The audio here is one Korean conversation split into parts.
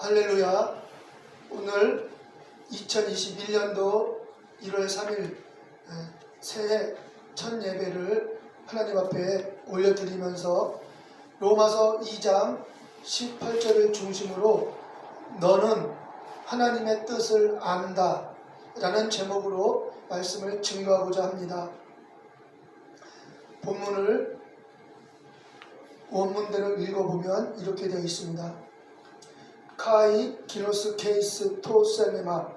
할렐루야. 오늘 2021년도 1월 3일 새해 첫 예배를 하나님 앞에 올려드리면서 로마서 2장 18절을 중심으로 너는 하나님의 뜻을 안다 라는 제목으로 말씀을 증거하고자 합니다. 본문을 원문대로 읽어보면 이렇게 되어 있습니다. 카이 기노스 케이스 토 셀레마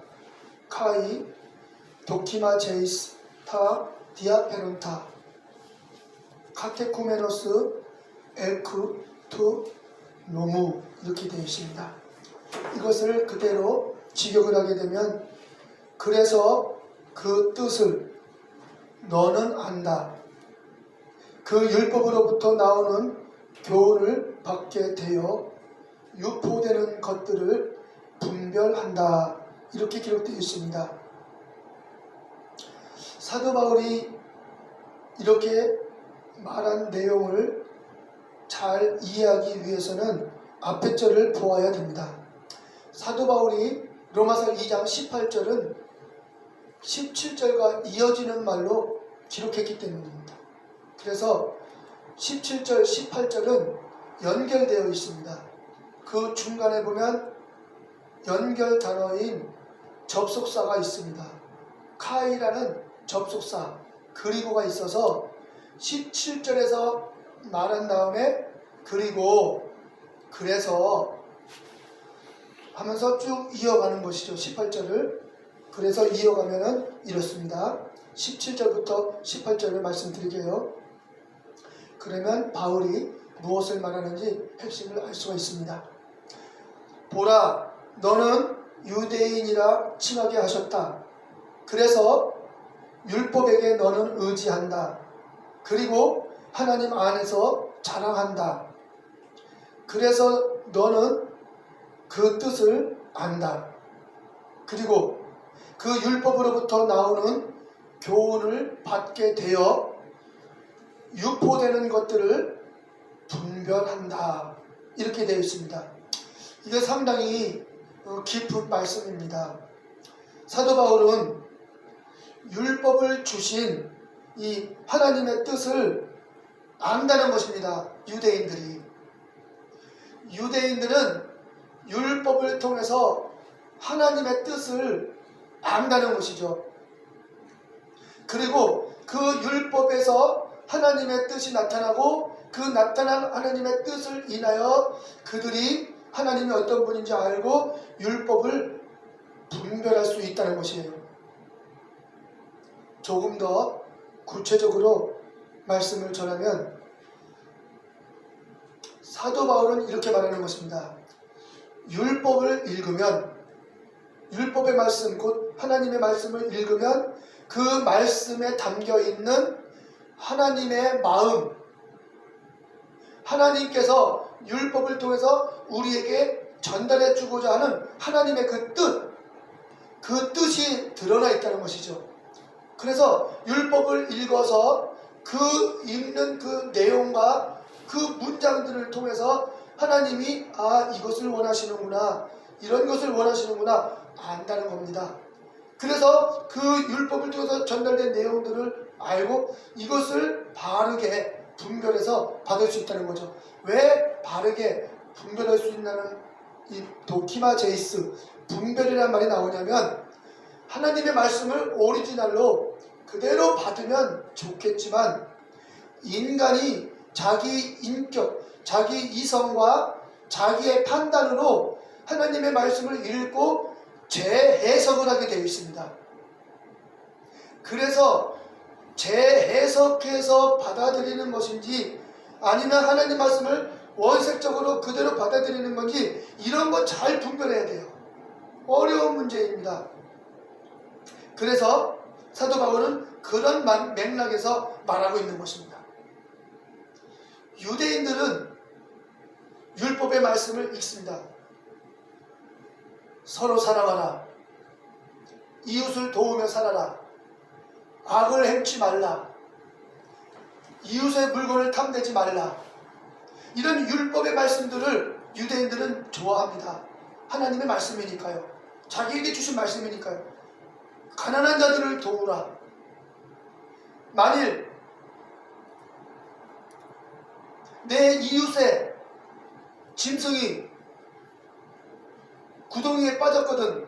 카이 도키마 제이스 타 디아페론타 카테쿠메노스 엘크 투 노무 이렇게 되어 있습니다. 이것을 그대로 직역을 하게 되면 그래서 그 뜻을 너는 안다. 그 율법으로부터 나오는 교훈을 받게 되어 유포되는 것들을 분별한다. 이렇게 기록되어 있습니다. 사도 바울이 이렇게 말한 내용을 잘 이해하기 위해서는 앞에 절을 보아야 됩니다. 사도 바울이 로마서 2장 18절은 17절과 이어지는 말로 기록했기 때문입니다. 그래서 17절, 18절은 연결되어 있습니다. 그 중간에 보면 연결 단어인 접속사가 있습니다. 카이라는 접속사 그리고가 있어서 17절에서 말한 다음에 그리고 그래서 하면서 쭉 이어가는 것이죠. 18절을 그래서 이어가면은 이렇습니다. 17절부터 18절을 말씀드릴게요. 그러면 바울이 무엇을 말하는지 핵심을 알 수가 있습니다. 보라, 너는 유대인이라 칭하게 하셨다. 그래서 율법에게 너는 의지한다. 그리고 하나님 안에서 자랑한다. 그래서 너는 그 뜻을 안다. 그리고 그 율법으로부터 나오는 교훈을 받게 되어 유포되는 것들을 분별한다. 이렇게 되어 있습니다. 이게 상당히 깊은 말씀입니다. 사도 바울은 율법을 주신 이 하나님의 뜻을 안다는 것입니다. 유대인들은 율법을 통해서 하나님의 뜻을 안다는 것이죠. 그리고 그 율법에서 하나님의 뜻이 나타나고 그 나타난 하나님의 뜻을 인하여 그들이 하나님이 어떤 분인지 알고 율법을 분별할 수 있다는 것이에요. 조금 더 구체적으로 말씀을 전하면 사도 바울은 이렇게 말하는 것입니다. 율법을 읽으면 율법의 말씀 곧 하나님의 말씀을 읽으면 그 말씀에 담겨있는 하나님의 마음 하나님께서 율법을 통해서 우리에게 전달해 주고자 하는 하나님의 그 뜻이 드러나 있다는 것이죠. 그래서 율법을 읽어서 그 읽는 그 내용과 그 문장들을 통해서 하나님이 이것을 원하시는구나 이런 것을 원하시는구나 안다는 겁니다. 그래서 그 율법을 통해서 전달된 내용들을 알고 이것을 바르게 분별해서 받을 수 있다는 거죠. 왜 바르게 분별할 수 있다는 이 도키마 제이스 분별이라는 말이 나오냐면 하나님의 말씀을 오리지널로 그대로 받으면 좋겠지만 인간이 자기 인격, 자기 이성과 자기의 판단으로 하나님의 말씀을 읽고 재해석을 하게 되어 있습니다. 그래서 재해석해서 받아들이는 것인지 아니면 하나님 말씀을 원색적으로 그대로 받아들이는 건지 이런 거 잘 분별해야 돼요. 어려운 문제입니다. 그래서 사도 바울은 그런 맥락에서 말하고 있는 것입니다. 유대인들은 율법의 말씀을 읽습니다. 서로 사랑하라. 이웃을 도우며 살아라. 악을 행치 말라. 이웃의 물건을 탐내지 말라. 이런 율법의 말씀들을 유대인들은 좋아합니다. 하나님의 말씀이니까요. 자기에게 주신 말씀이니까요. 가난한 자들을 도우라. 만일 내 이웃의 짐승이 구덩이에 빠졌거든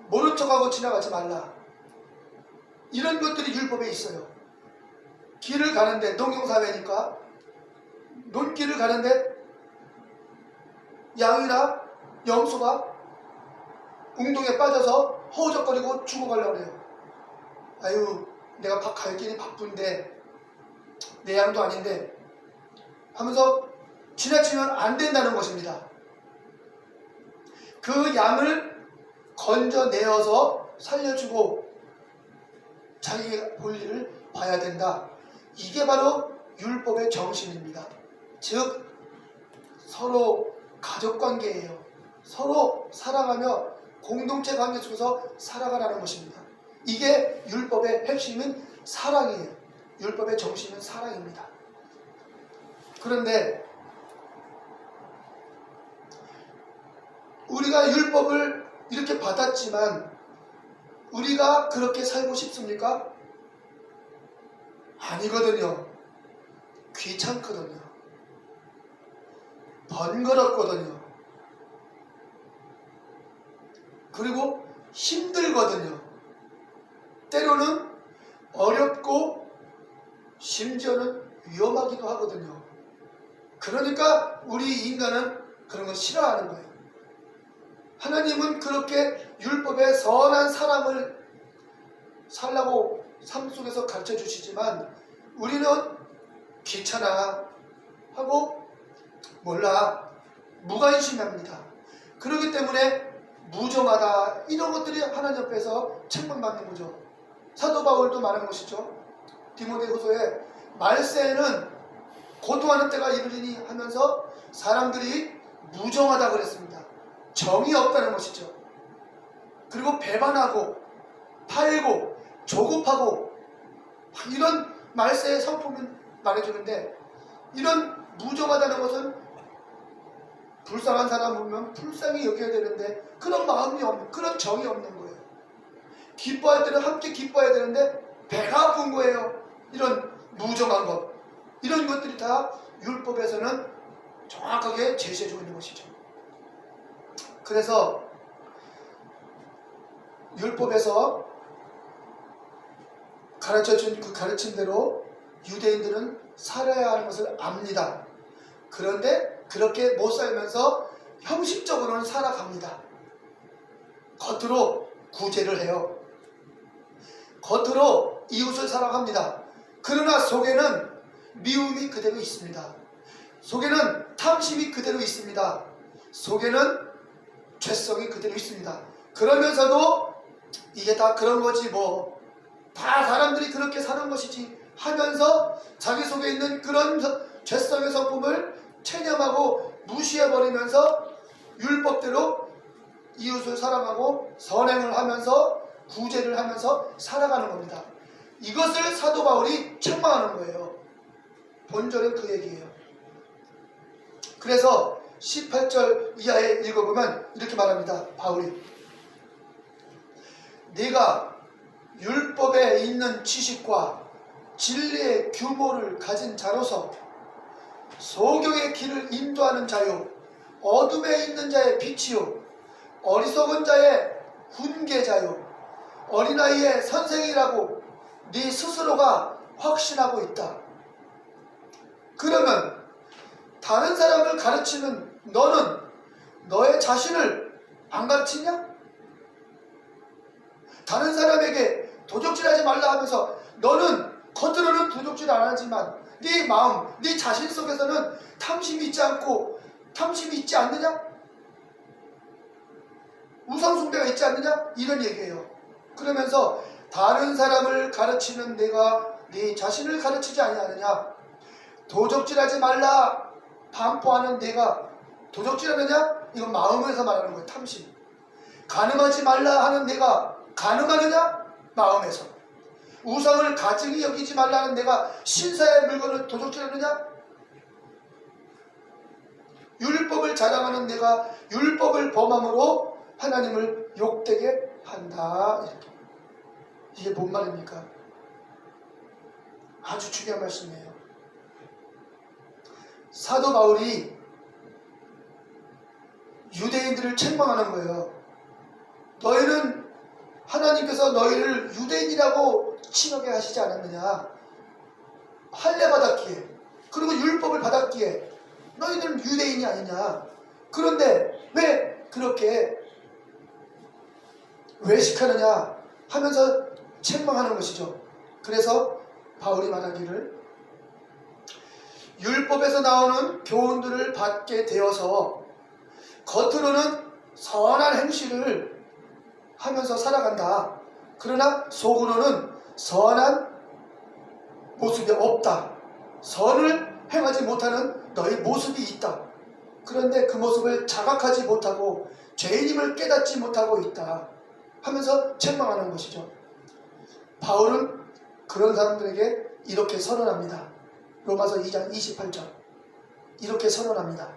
모른 척하고 지나가지 말라. 이런 것들이 율법에 있어요. 길을 가는데, 농경사회니까 논길을 가는데 양이나 염소가 웅덩이에 빠져서 허우적거리고 죽어가려고 해요. 아유, 내가 갈 길이 바쁜데 내 양도 아닌데 하면서 지나치면 안 된다는 것입니다. 그 양을 건져내어서 살려주고 자기가 볼 일을 봐야 된다. 이게 바로 율법의 정신입니다. 즉 서로 가족관계예요. 서로 사랑하며 공동체 관계 속에서 살아가라는 것입니다. 이게 율법의 핵심인 사랑이에요. 율법의 정신은 사랑입니다. 그런데 우리가 율법을 이렇게 받았지만 우리가 그렇게 살고 싶습니까? 아니거든요. 귀찮거든요. 번거롭거든요. 그리고 힘들거든요. 때로는 어렵고 심지어는 위험하기도 하거든요. 그러니까 우리 인간은 그런 걸 싫어하는 거예요. 하나님은 그렇게 율법의 선한 사랑을 살라고 삶 속에서 가르쳐 주시지만 우리는 귀찮아 하고 몰라 무관심합니다. 그렇기 때문에 무정하다 이런 것들이 하나님 앞에서 책망받는 거죠. 사도 바울도 말한 것이죠. 디모데후서에 말세에는 고통하는 때가 이르리니 하면서 사람들이 무정하다 그랬습니다. 정이 없다는 것이죠. 그리고 배반하고 팔고 조급하고 이런 말세의 성품을 말해주는데 이런 무정하다는 것은 불쌍한 사람 보면 불쌍히 여겨야 되는데 그런 마음이 없는, 그런 정이 없는 거예요. 기뻐할 때는 함께 기뻐해야 되는데 배가 아픈 거예요. 이런 무정한 것, 이런 것들이 다 율법에서는 정확하게 제시해주고 있는 것이죠. 그래서 율법에서 가르쳐준 그 가르침대로 유대인들은 살아야 하는 것을 압니다. 그런데 그렇게 못 살면서 형식적으로는 살아갑니다. 겉으로 구제를 해요. 겉으로 이웃을 사랑합니다. 그러나 속에는 미움이 그대로 있습니다. 속에는 탐심이 그대로 있습니다. 속에는 죄성이 그대로 있습니다. 그러면서도 이게 다 그런 거지 뭐, 다 사람들이 그렇게 사는 것이지 하면서 자기 속에 있는 그런 죄성의 성품을 체념하고 무시해버리면서 율법대로 이웃을 사랑하고 선행을 하면서 구제를 하면서 살아가는 겁니다. 이것을 사도 바울이 책망하는 거예요. 본절은 그 얘기예요. 그래서 18절 이하에 읽어보면 이렇게 말합니다. 바울이 네가 율법에 있는 지식과 진리의 규모를 가진 자로서 소경의 길을 인도하는 자요 어둠에 있는 자의 빛이요 어리석은 자의 훈계자요 어린아이의 선생이라고 네 스스로가 확신하고 있다. 그러면 다른 사람을 가르치는 너는 너의 자신을 안 가르치냐? 다른 사람에게 도적질하지 말라 하면서 너는 겉으로는 도적질 안 하지만 네 마음, 네 자신 속에서는 탐심이 있지 않고 탐심이 있지 않느냐? 우상숭배가 있지 않느냐? 이런 얘기예요. 그러면서 다른 사람을 가르치는 내가 네 자신을 가르치지 아니하느냐? 도적질하지 말라 반포하는 내가 도적질하느냐? 이건 마음에서 말하는 거예요. 탐심. 간음하지 말라 하는 내가 간음하느냐? 마음에서. 우상을 가증히 여기지 말라는 내가 신사의 물건을 도적질하느냐? 율법을 자랑하는 내가 율법을 범함으로 하나님을 욕되게 한다. 이게 뭔 말입니까? 아주 중요한 말씀이에요. 사도 바울이 유대인들을 책망하는 거예요. 너희는 하나님께서 너희를 유대인이라고 칭하게 하시지 않았느냐? 할례 받았기에, 그리고 율법을 받았기에 너희들은 유대인이 아니냐? 그런데 왜 그렇게 외식하느냐 하면서 책망하는 것이죠. 그래서 바울이 말하기를 율법에서 나오는 교훈들을 받게 되어서 겉으로는 선한 행실을 하면서 살아간다. 그러나 속으로는 선한 모습이 없다. 선을 행하지 못하는 너희 모습이 있다. 그런데 그 모습을 자각하지 못하고 죄인임을 깨닫지 못하고 있다 하면서 책망하는 것이죠. 바울은 그런 사람들에게 이렇게 선언합니다. 로마서 2장 28절 이렇게 선언합니다.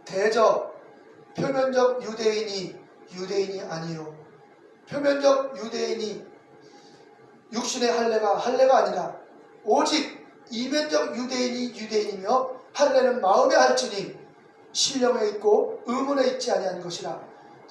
대저 표면적 유대인이 유대인이 아니요 표면적 유대인이 육신의 할례가 아니라 오직 이면적 유대인이 유대인이며 할례는 마음에 할지니 신령에 있고 의문에 있지 아니한 것이라.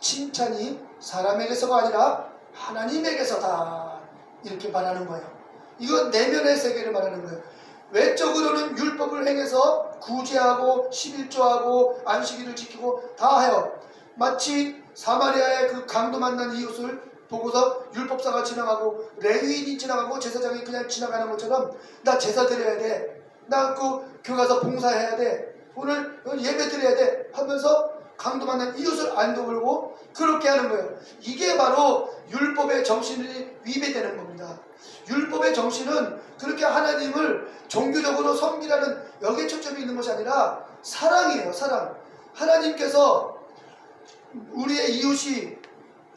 칭찬이 사람에게서가 아니라 하나님에게서다. 이렇게 말하는 거예요. 이건 내면의 세계를 말하는 거예요. 외적으로는 율법을 행해서 구제하고 11조하고 안식일을 지키고 다 해요. 마치 사마리아의 그 강도 만난 이웃을 보고서 율법사가 지나가고 레위인이 지나가고 제사장이 그냥 지나가는 것처럼 나 제사 드려야 돼, 나 그 교회 가서 봉사해야 돼, 오늘 예배 드려야 돼 하면서 강도 만난 이웃을 안 도울고 그렇게 하는 거예요. 이게 바로 율법의 정신이 위배되는 겁니다. 율법의 정신은 그렇게 하나님을 종교적으로 섬기라는 여기에 초점이 있는 것이 아니라 사랑이에요. 사랑. 하나님께서 우리의 이웃이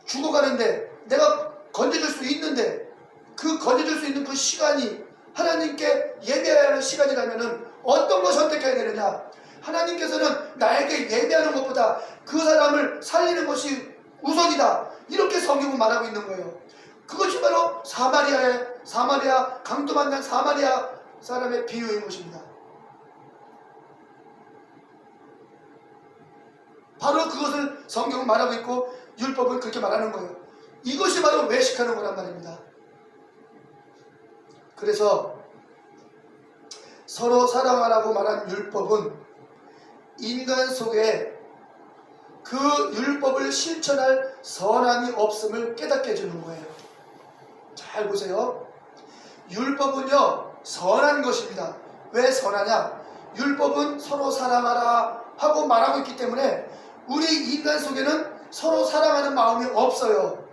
죽어가는데 내가 건져줄 수 있는데 그 건져줄 수 있는 그 시간이 하나님께 예배해야 하는 시간이라면 어떤 걸 선택해야 되느냐? 하나님께서는 나에게 예배하는 것보다 그 사람을 살리는 것이 우선이다. 이렇게 성경은 말하고 있는 거예요. 그것이 바로 사마리아 강도 만난 사마리아 사람의 비유인 것입니다. 바로 그것을 성경은 말하고 있고 율법은 그렇게 말하는 거예요. 이것이 바로 외식하는 거란 말입니다. 그래서 서로 사랑하라고 말한 율법은 인간 속에 그 율법을 실천할 선함이 없음을 깨닫게 해주는 거예요. 잘 보세요. 율법은요 선한 것입니다. 왜 선하냐? 율법은 서로 사랑하라 하고 말하고 있기 때문에 우리 인간 속에는 서로 사랑하는 마음이 없어요.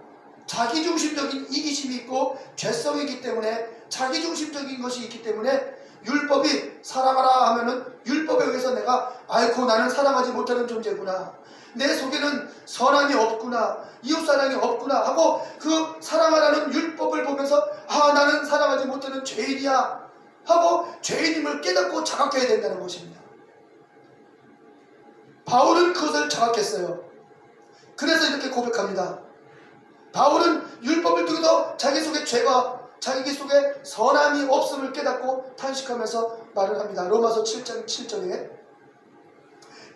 자기중심적인 이기심이 있고 죄성이기 때문에 자기중심적인 것이 있기 때문에 율법이 사랑하라 하면은 율법에 의해서 내가 아이고 나는 사랑하지 못하는 존재구나, 내 속에는 선함이 없구나, 이웃사랑이 없구나 하고 그 사랑하라는 율법을 보면서 아 나는 사랑하지 못하는 죄인이야 하고 죄인임을 깨닫고 자각해야 된다는 것입니다. 바울은 그것을 자각했어요. 그래서 이렇게 고백합니다. 바울은 율법을 통해서 자기 속에 죄가 자기 속에 선함이 없음을 깨닫고 탄식하면서 말을 합니다. 로마서 7장 7절에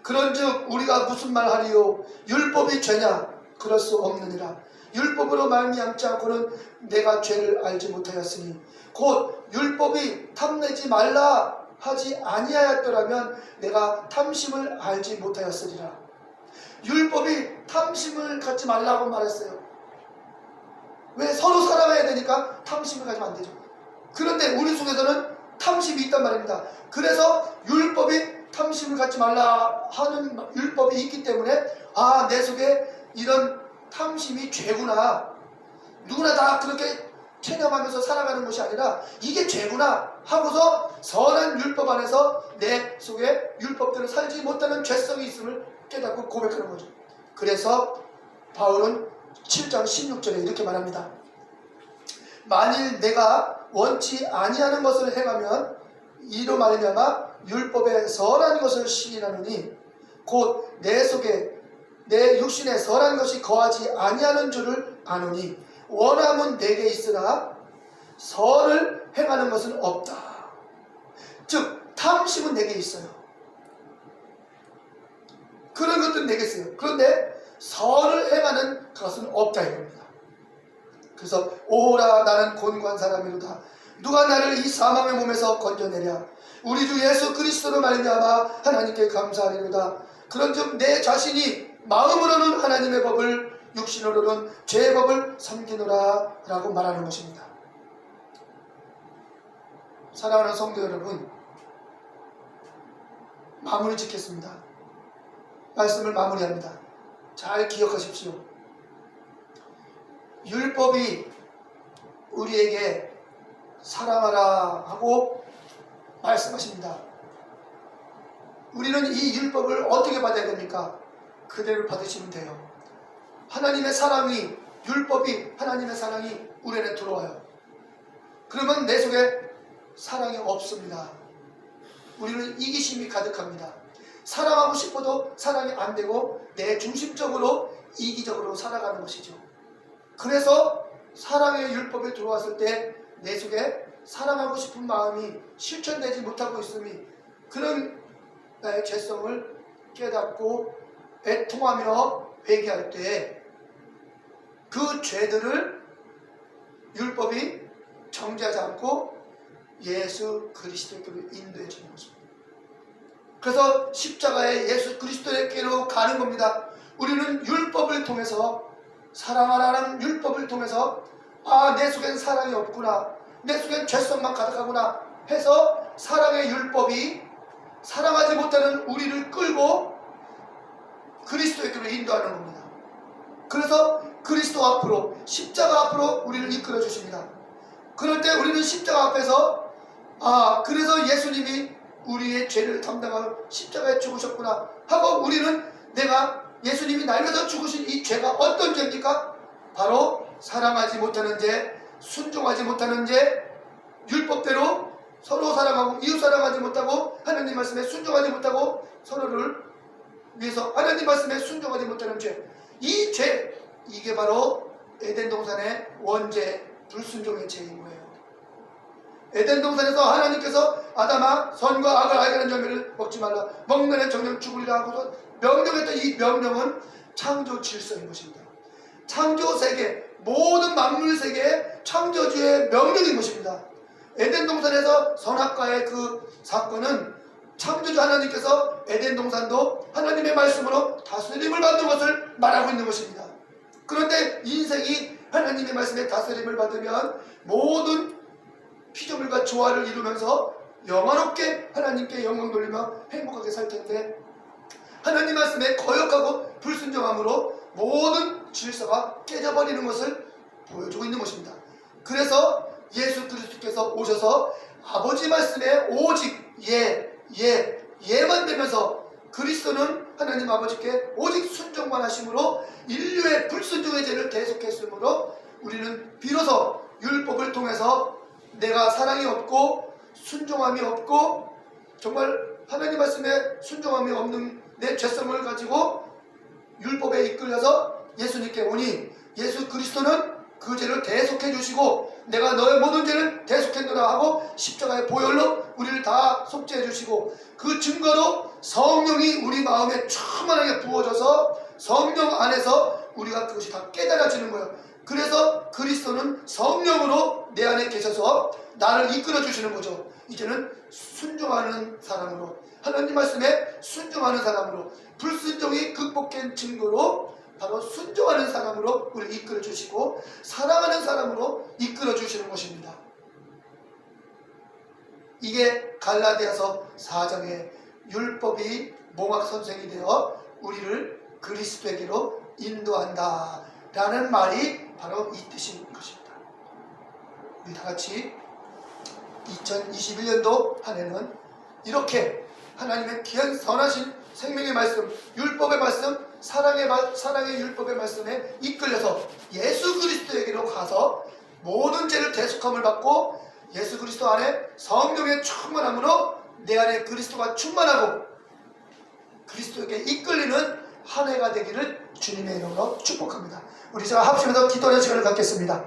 그런즉 우리가 무슨 말하리요? 율법이 죄냐? 그럴 수 없느니라. 율법으로 말미암지 않고는 내가 죄를 알지 못하였으니 곧 율법이 탐내지 말라 하지 아니하였더라면 내가 탐심을 알지 못하였으리라. 율법이 탐심을 갖지 말라고 말했어요. 왜? 서로 사랑해야 되니까 탐심을 가지면 안 되죠. 그런데 우리 속에서는 탐심이 있단 말입니다. 그래서 율법이 탐심을 갖지 말라 하는 율법이 있기 때문에 아, 내 속에 이런 탐심이 죄구나, 누구나 다 그렇게 체념하면서 살아가는 것이 아니라 이게 죄구나 하고서 선한 율법 안에서 내 속에 율법대로 살지 못하는 죄성이 있음을 깨닫고 고백하는 거죠. 그래서 바울은 7장 16절에 이렇게 말합니다. 만일 내가 원치 아니하는 것을 행하면 이로 말미암아 율법의 선한 것을 시인하느니 곧 내 속에 내 육신에 선한 것이 거하지 아니하는 줄을 아노니 원함은 내게 있으나 선을 행하는 것은 없다. 즉 탐심은 내게 있어요. 그런 것들은 내게 있어요. 그런데 선을 행하는 것은 없다 이겁니다. 그래서 오라 나는 곤고한 사람이로다. 누가 나를 이 사망의 몸에서 건져내랴. 우리 주 예수 그리스도로 말미암아 하나님께 감사하리로다. 그런즉 내 자신이 마음으로는 하나님의 법을 육신으로는 죄의 법을 섬기노라 라고 말하는 것입니다. 사랑하는 성도 여러분, 마무리 짓겠습니다. 말씀을 마무리합니다. 잘 기억하십시오. 율법이 우리에게 사랑하라 하고 말씀하십니다. 우리는 이 율법을 어떻게 받아야 됩니까? 그대로 받으시면 돼요. 하나님의 사랑이, 율법이, 하나님의 사랑이 우리 안에 들어와요. 그러면 내 속에 사랑이 없습니다. 우리는 이기심이 가득합니다. 사랑하고 싶어도 사랑이 안 되고 내 중심적으로 이기적으로 살아가는 것이죠. 그래서 사랑의 율법이 들어왔을 때 내 속에 사랑하고 싶은 마음이 실천되지 못하고 있음이 그런 나의 죄성을 깨닫고 애통하며 회개할 때 그 죄들을 율법이 정죄하지 않고 예수 그리스도께로 인도해 주는 것입니다. 그래서 십자가에 예수 그리스도께로 가는 겁니다. 우리는 율법을 통해서 사랑하라는 율법을 통해서 내 속엔 사랑이 없구나, 내 속엔 죄성만 가득하구나 해서 사랑의 율법이 사랑하지 못하는 우리를 끌고 그리스도께로 인도하는 겁니다. 그래서 그리스도 앞으로, 십자가 앞으로 우리를 이끌어 주십니다. 그럴 때 우리는 십자가 앞에서 그래서 예수님이 우리의 죄를 담당하고 십자가에 죽으셨구나 하고 우리는 내가 예수님이 날 위해서 죽으신 이 죄가 어떤 죄입니까? 바로 사랑하지 못하는 죄, 순종하지 못하는 죄, 율법대로 서로 사랑하고 이웃 사랑하지 못하고 하나님 말씀에 순종하지 못하고 서로를 위해서 하나님 말씀에 순종하지 못하는 죄. 이 죄, 이게 바로 에덴 동산의 원죄, 불순종의 죄인 거예요. 에덴 동산에서 하나님께서 아담아 선과 악을 알게 하는 열매를 먹지 말라, 먹는 애 정령 죽으리라 하고서 명령했던 이 명령은 창조 질서인 것입니다. 창조 세계, 모든 만물 세계의 창조주의 명령인 것입니다. 에덴 동산에서 선악과의 그 사건은 창조주 하나님께서 에덴 동산도 하나님의 말씀으로 다스림을 받는 것을 말하고 있는 것입니다. 그런데 인생이 하나님의 말씀에 다스림을 받으면 모든 피조물과 조화를 이루면서 영화롭게 하나님께 영광 돌리며 행복하게 살 텐데 하나님 말씀에 거역하고 불순종함으로 모든 질서가 깨져버리는 것을 보여주고 있는 것입니다. 그래서 예수 그리스도께서 오셔서 아버지 말씀에 오직 예만 되면서 그리스도는 하나님 아버지께 오직 순종만 하심으로 인류의 불순종의 죄를 대속했으므로 우리는 비로소 율법을 통해서 내가 사랑이 없고 순종함이 없고 정말 하나님 말씀에 순종함이 없는 내 죄성을 가지고 율법에 이끌려서 예수님께 오니 예수 그리스도는 그 죄를 대속해 주시고 내가 너의 모든 죄를 대속했노라 하고 십자가의 보혈로 우리를 다 속죄해 주시고 그 증거로 성령이 우리 마음에 충만하게 부어져서 성령 안에서 우리가 그것이 다 깨달아지는 거예요. 그래서 그리스도는 성령으로 내 안에 계셔서 나를 이끌어 주시는 거죠. 이제는 순종하는 사람으로, 하나님 말씀에 순종하는 사람으로, 불순종이 극복된 증거로 바로 순종하는 사람으로 우리를 이끌어 주시고 사랑하는 사람으로 이끌어 주시는 것입니다. 이게 갈라디아서 4장의 율법이 몽학선생이 되어 우리를 그리스도에게로 인도한다 라는 말이 바로 이 뜻인 것입니다. 우리 다같이 2021년도 한 해는 이렇게 하나님의 귀한 선하신 생명의 말씀, 율법의 말씀, 사랑의 율법의 말씀에 이끌려서 예수 그리스도에게로 가서 모든 죄를 대속함을 받고 예수 그리스도 안에 성령의 충만함으로 내 안에 그리스도가 충만하고 그리스도에게 이끌리는 한 해가 되기를 주님의 이름으로 축복합니다. 우리 자 합심해서 기도의 시간을 갖겠습니다.